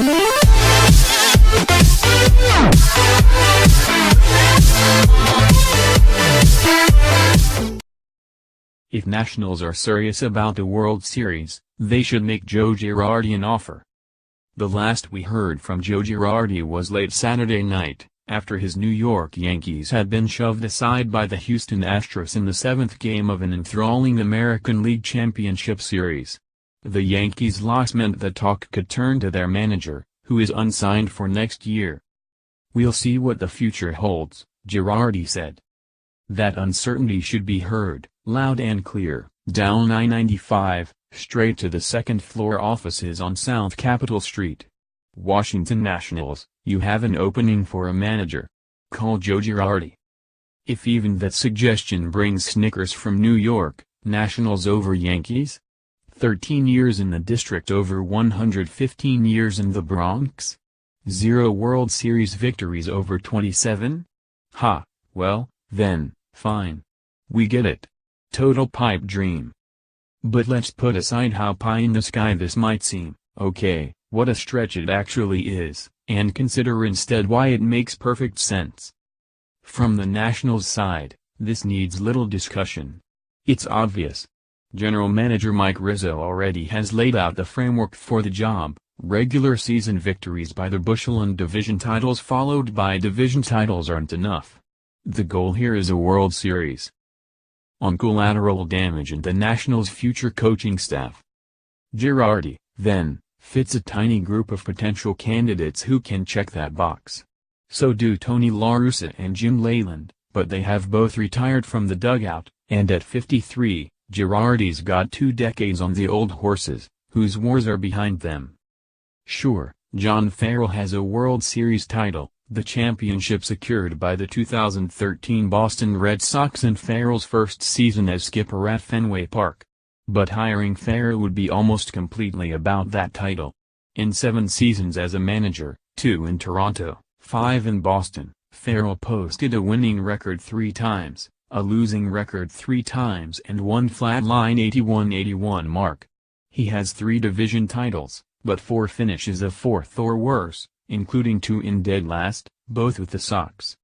If Nationals are serious about the World Series, they should make Joe Girardi an offer. The last we heard from Joe Girardi was late Saturday night, after his New York Yankees had been shoved aside by the Houston Astros in the seventh game of an enthralling American League Championship Series. The Yankees' loss meant that talk could turn to their manager, who is unsigned for next year. "We'll see what the future holds," Girardi said. That uncertainty should be heard, loud and clear, down I-95, straight to the second-floor offices on South Capitol Street. Washington Nationals, you have an opening for a manager. Call Joe Girardi. If even that suggestion brings snickers from New York, Nationals over Yankees? 13 years in the district over 115 years in the Bronx? 0 World Series victories over 27? Ha, well, then, fine. We get it. Total pipe dream. But let's put aside how pie in the sky this might seem, okay, what a stretch it actually is, and consider instead why it makes perfect sense. From the Nationals side, this needs little discussion. It's obvious. General Manager Mike Rizzo already has laid out the framework for the job: regular season victories by the bushel and division titles followed by division titles aren't enough. The goal here is a World Series. On collateral damage and the Nationals' future coaching staff. Girardi, then, fits a tiny group of potential candidates who can check that box. So do Tony La Russa and Jim Leyland, but they have both retired from the dugout, and at 53, Girardi's got 2 decades on the old horses, whose wars are behind them. Sure, John Farrell has a World Series title, the championship secured by the 2013 Boston Red Sox in Farrell's first season as skipper at Fenway Park. But hiring Farrell would be almost completely about that title. In 7 seasons as a manager, 2 in Toronto, 5 in Boston, Farrell posted a winning record 3 times, a losing record 3 times and one flatline 81-81 mark. He has 3 division titles, but 4 finishes of 4th or worse, including 2 in dead last, both with the Sox.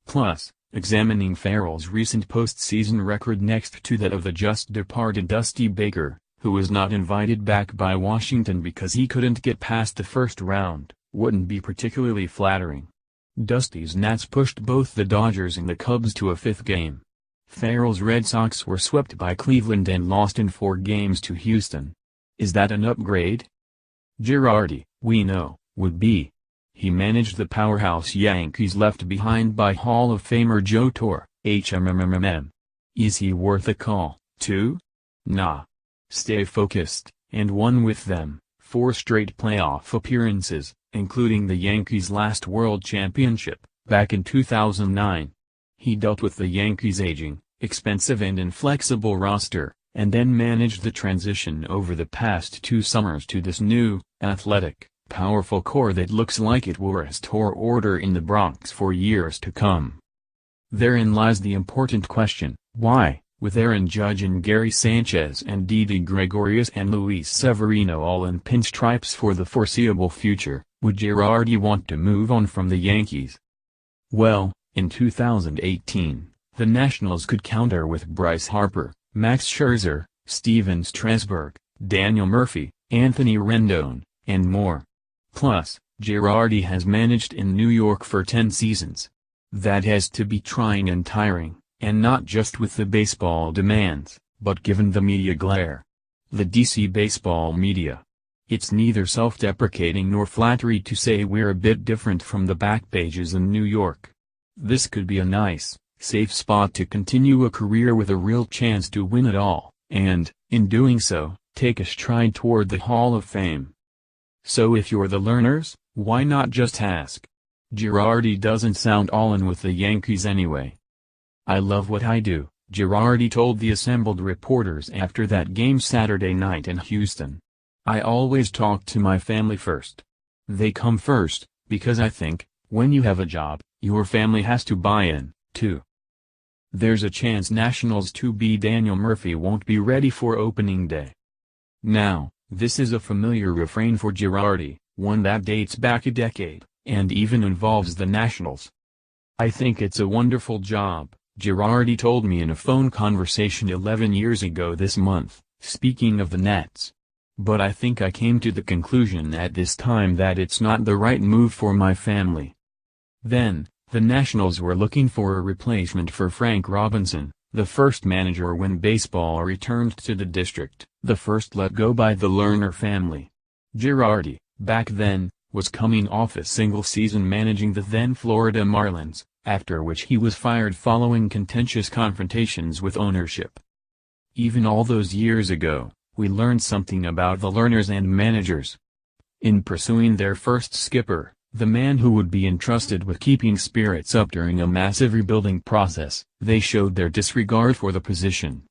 Plus, examining Farrell's recent postseason record next to that of the just-departed Dusty Baker, who was not invited back by Washington because he couldn't get past the first round, wouldn't be particularly flattering. Dusty's Nats pushed both the Dodgers and the Cubs to a 5th game. Farrell's Red Sox were swept by Cleveland and lost in 4 games to Houston. Is that an upgrade? Girardi, we know, would be. He managed the powerhouse Yankees left behind by Hall of Famer Joe Torre, HMMMM. Is he worth a call, too? Nah. Stay focused, and won with them 4 straight playoff appearances, including the Yankees' last World Championship, back in 2009. He dealt with the Yankees' aging, expensive and inflexible roster, and then managed the transition over the past 2 summers to this new, athletic, powerful core that looks like it will restore order in the Bronx for years to come. Therein lies the important question: why, with Aaron Judge and Gary Sanchez and Didi Gregorius and Luis Severino all in pinstripes for the foreseeable future, would Girardi want to move on from the Yankees? Well, in 2018, the Nationals could counter with Bryce Harper, Max Scherzer, Steven Strasburg, Daniel Murphy, Anthony Rendon, and more. Plus, Girardi has managed in New York for 10 seasons. That has to be trying and tiring, and not just with the baseball demands, but given the media glare. The DC baseball media. It's neither self-deprecating nor flattery to say we're a bit different from the back pages in New York. This could be a nice, safe spot to continue a career with a real chance to win it all, and, in doing so, take a stride toward the Hall of Fame. So if you're the learners, why not just ask? Girardi doesn't sound all in with the Yankees anyway. I love what I do, Girardi told the assembled reporters after that game Saturday night in Houston. I always talk to my family first. They come first, because I think, when you have a job, your family has to buy in, too. There's a chance Nationals 2B Daniel Murphy won't be ready for opening day. Now, this is a familiar refrain for Girardi, one that dates back a decade, and even involves the Nationals. "I think it's a wonderful job," Girardi told me in a phone conversation 11 years ago this month, speaking of the Nats. "But I think I came to the conclusion at this time that it's not the right move for my family." Then, the Nationals were looking for a replacement for Frank Robinson, the first manager when baseball returned to the district, the first let go by the Lerner family. Girardi, back then, was coming off a single season managing the then Florida Marlins, after which he was fired following contentious confrontations with ownership. Even all those years ago, we learned something about the Lerners and managers. In pursuing their first skipper, the man who would be entrusted with keeping spirits up during a massive rebuilding process, they showed their disregard for the position.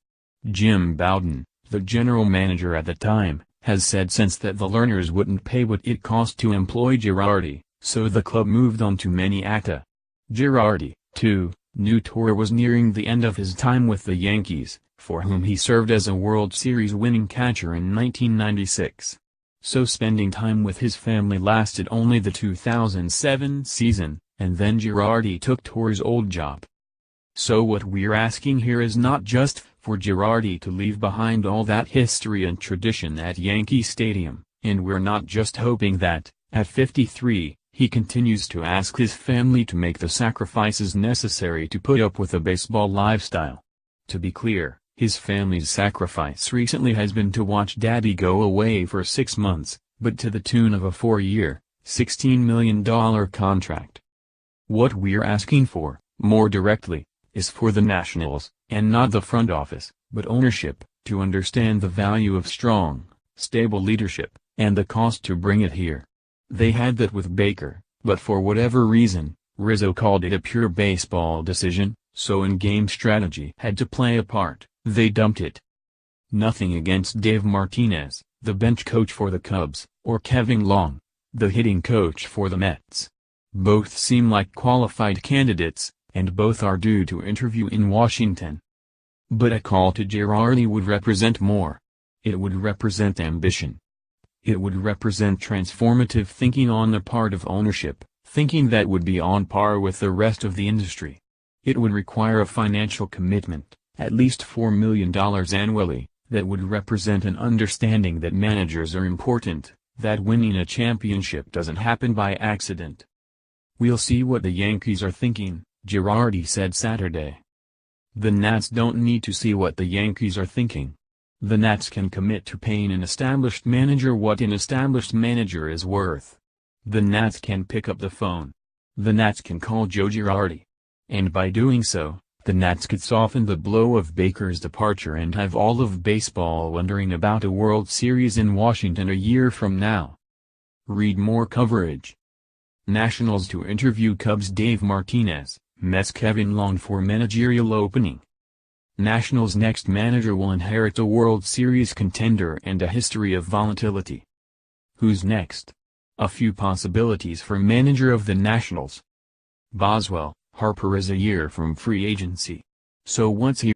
Jim Bowden, the general manager at the time, has said since that the Lerners wouldn't pay what it cost to employ Girardi, so the club moved on to many acta. Girardi, too, knew Torre was nearing the end of his time with the Yankees, for whom he served as a World Series winning catcher in 1996. So spending time with his family lasted only the 2007 season, and then Girardi took Torre's old job. So what we're asking here is not just for Girardi to leave behind all that history and tradition at Yankee Stadium, and we're not just hoping that, at 53, he continues to ask his family to make the sacrifices necessary to put up with a baseball lifestyle. To be clear, his family's sacrifice recently has been to watch Daddy go away for 6 months, but to the tune of a 4-year, $16 million contract. What we're asking for, more directly, is for the Nationals, and not the front office, but ownership, to understand the value of strong, stable leadership, and the cost to bring it here. They had that with Baker, but for whatever reason, Rizzo called it a pure baseball decision, so in-game strategy had to play a part. They dumped it. Nothing against Dave Martinez, the bench coach for the Cubs, or Kevin Long, the hitting coach for the Mets. Both seem like qualified candidates, and both are due to interview in Washington. But a call to Girardi would represent more. It would represent ambition. It would represent transformative thinking on the part of ownership, thinking that would be on par with the rest of the industry. It would require a financial commitment, at least $4 million annually, that would represent an understanding that managers are important, that winning a championship doesn't happen by accident. "We'll see what the Yankees are thinking," Girardi said Saturday. The Nats don't need to see what the Yankees are thinking. The Nats can commit to paying an established manager what an established manager is worth. The Nats can pick up the phone. The Nats can call Joe Girardi. And by doing so, the Nats could soften the blow of Baker's departure and have all of baseball wondering about a World Series in Washington a year from now. Read more coverage. Nationals to interview Cubs Dave Martinez, Mets Kevin Long for managerial opening. Nationals' next manager will inherit a World Series contender and a history of volatility. Who's next? A few possibilities for manager of the Nationals. Boswell, Harper is a year from free agency. So once he